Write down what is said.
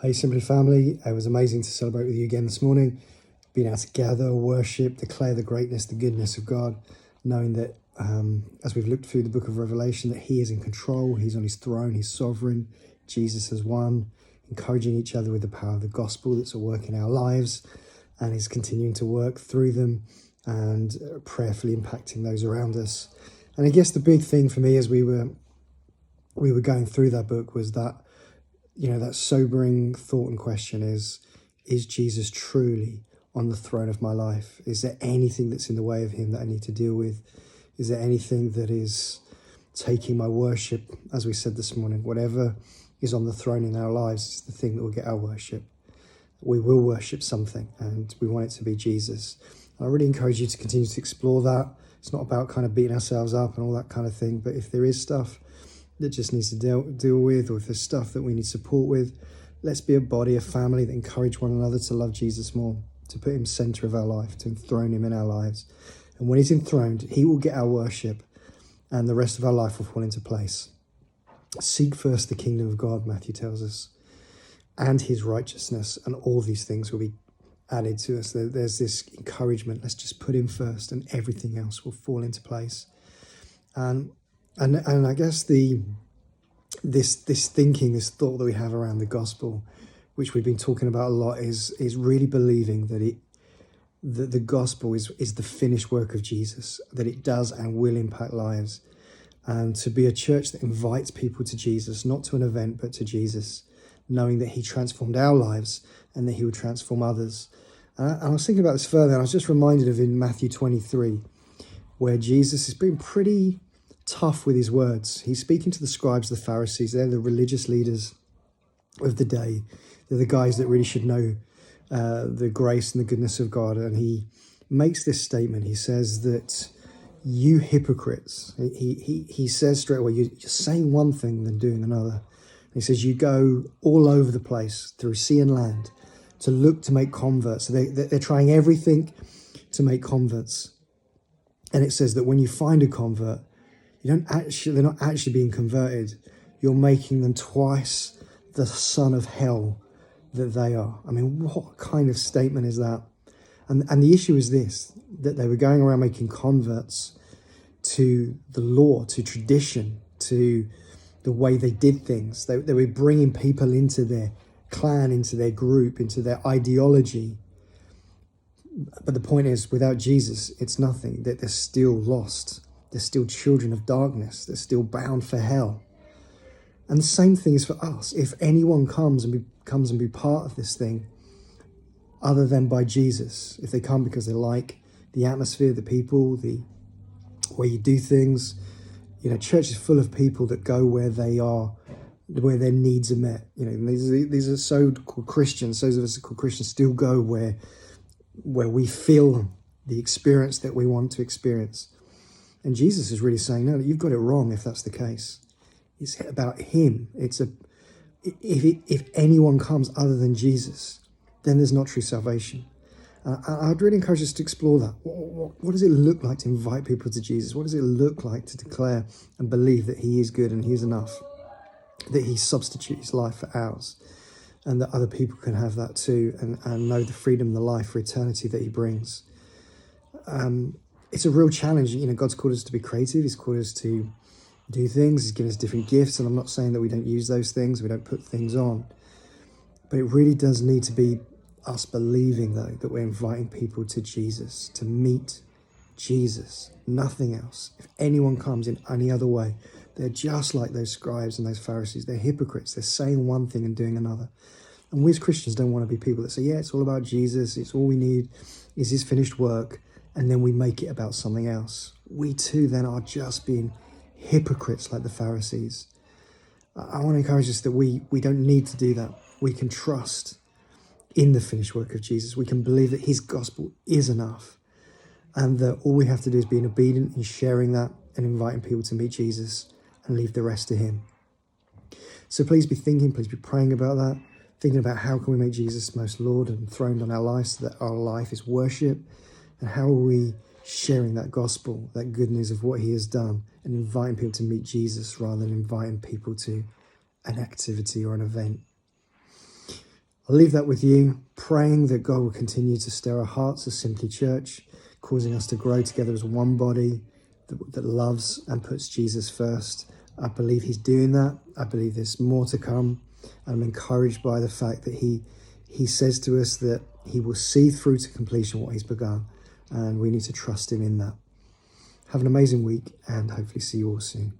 Hey Simply family, it was amazing to celebrate with you again this morning, being able to gather, worship, declare the greatness, the goodness of God, knowing that as we've looked through the book of Revelation, that he is in control, he's on his throne, he's sovereign, Jesus has won, encouraging each other with the power of the gospel that's at work in our lives, and is continuing to work through them and prayerfully impacting those around us. And I guess the big thing for me as we were going through that book was that, that sobering thought and question is Jesus truly on the throne of my life? Is there anything that's in the way of him that I need to deal with? Is there anything that is taking my worship? As we said this morning, whatever is on the throne in our lives is the thing that will get our worship. We will worship something, and we want it to be Jesus. And I really encourage you to continue to explore that. It's not about kind of beating ourselves up and all that kind of thing, but if there is stuff that just needs to deal with, or if there's stuff that we need support with, let's be a body, a family that encourage one another to love Jesus more, to put him center of our life, to enthrone him in our lives. And when he's enthroned, he will get our worship, and the rest of our life will fall into place. Seek first the kingdom of God, Matthew tells us, and his righteousness, and all these things will be added to us. There's this encouragement. Let's just put him first, and everything else will fall into place. And I guess this thinking, this thought that we have around the gospel, which we've been talking about a lot, is really believing that the gospel is the finished work of Jesus, that it does and will impact lives, and to be a church that invites people to Jesus, not to an event, but to Jesus, knowing that he transformed our lives and that he will transform others. And I was thinking about this further, and I was just reminded of in Matthew 23, where Jesus has been pretty tough with his words. He's speaking to the scribes, the Pharisees. They're the religious leaders of the day. They're the guys that really should know the grace and the goodness of God. And he makes this statement. He says that you hypocrites, he says straight away, you're saying one thing then doing another. He says you go all over the place through sea and land to look to make converts. So they're trying everything to make converts. And it says that when you find a convert, they're not actually being converted. You're making them twice the son of hell that they are. I mean, what kind of statement is that? And the issue is this, that they were going around making converts to the law, to tradition, to the way they did things. They were bringing people into their clan, into their group, into their ideology. But the point is, without Jesus, it's nothing. That they're still lost. They're still children of darkness. They're still bound for hell. And the same thing is for us. If anyone comes and be part of this thing, other than by Jesus, if they come because they like the atmosphere, the people, the way you do things, church is full of people that go where they are, where their needs are met. These are so-called Christians. Those of us that are called Christians still go where we feel the experience that we want to experience. And Jesus is really saying, no, you've got it wrong if that's the case. It's about him. If anyone comes other than Jesus, then there's not true salvation. I'd really encourage us to explore that. What does it look like to invite people to Jesus? What does it look like to declare and believe that he is good and he is enough, that he substitutes his life for ours, and that other people can have that too, and know the freedom, the life for eternity that he brings? It's a real challenge. God's called us to be creative. He's called us to do things. He's given us different gifts. And I'm not saying that we don't use those things. We don't put things on. But it really does need to be us believing, though, that we're inviting people to Jesus, to meet Jesus, nothing else. If anyone comes in any other way, they're just like those scribes and those Pharisees. They're hypocrites. They're saying one thing and doing another. And we as Christians don't want to be people that say, yeah, it's all about Jesus. It's all we need is his finished work. And then we make it about something else. We too then are just being hypocrites like the Pharisees. I want to encourage us that we don't need to do that. We can trust in the finished work of Jesus. We can believe that his gospel is enough, and that all we have to do is being obedient in sharing that and inviting people to meet Jesus and leave the rest to him. So please be thinking, please be praying about that, thinking about how can we make Jesus most Lord and enthroned on our lives so that our life is worship. And how are we sharing that gospel, that good news of what he has done, and inviting people to meet Jesus rather than inviting people to an activity or an event? I'll leave that with you, praying that God will continue to stir our hearts as Simply Church, causing us to grow together as one body that loves and puts Jesus first. I believe he's doing that. I believe there's more to come. I'm encouraged by the fact that he says to us that he will see through to completion what he's begun, and we need to trust him in that. Have an amazing week, and hopefully see you all soon.